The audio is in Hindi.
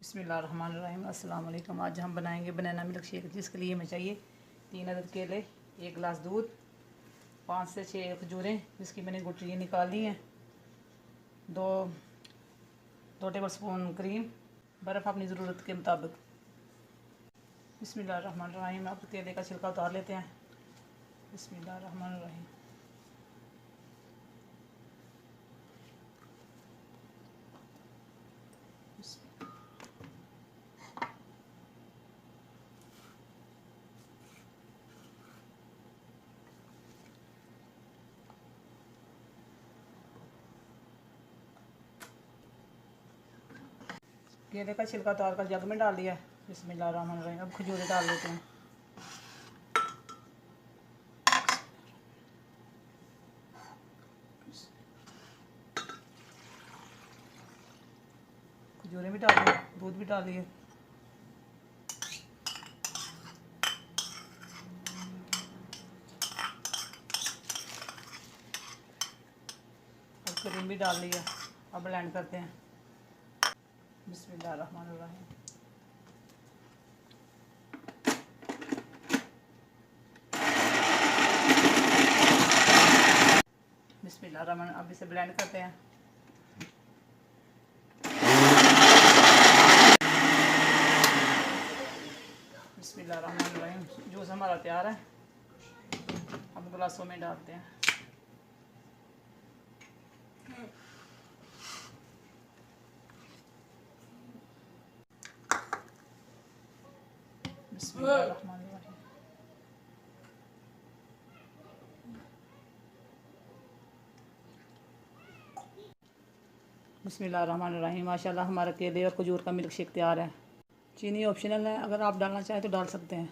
बिस्मिल्लाहिर्रहमानिर्रहीम। अस्सलाम वालेकुम। आज हम बनाएंगे बनाना मिल्क शेक, जिसके लिए हमें चाहिए 3 अदद केले, 1 गिलास दूध, 5 से 6 खजूरें जिसकी मैंने गुठलियाँ निकाल ली हैं, 2 टेबल स्पून क्रीम, बर्फ़ अपनी ज़रूरत के मुताबिक। बिस्मिल्लाहिर्रहमानिर्रहीम। अब केले का छिलका उतार लेते हैं। बिस्मिल्लाहिर्रहमानिर्रहीम। केले का छिलका उतार कर जग में डाल दिया है। बिस्मिल्लाहिर्रहमानिर्रहीम। अब खजूरें डाल लेते हैं। खजूरें भी डाल दिए, दूध भी डाल दिए। अब क्रीम भी डाल लिया। अब ब्लेंड करते हैं। बिस्मिल्लाहिर्रहमानिर्रहीम। बिस्मिल्लाहिर्रहमानिर्रहीम। अब इसे ब्लेंड करते हैं। बिस्मिल्लाहिर्रहमानिर्रहीम। जूस हमारा तैयार है। अब गिलासों में डालते हैं। बिस्मिल्लाहिर्रहमानिर्रहीम। बिस्मिल्लाहिर्रहमानिर्रहीम। माशाल्लाह हमारा केले और खजूर का मिल्क शेक तैयार है। चीनी ऑप्शनल है, अगर आप डालना चाहें तो डाल सकते हैं।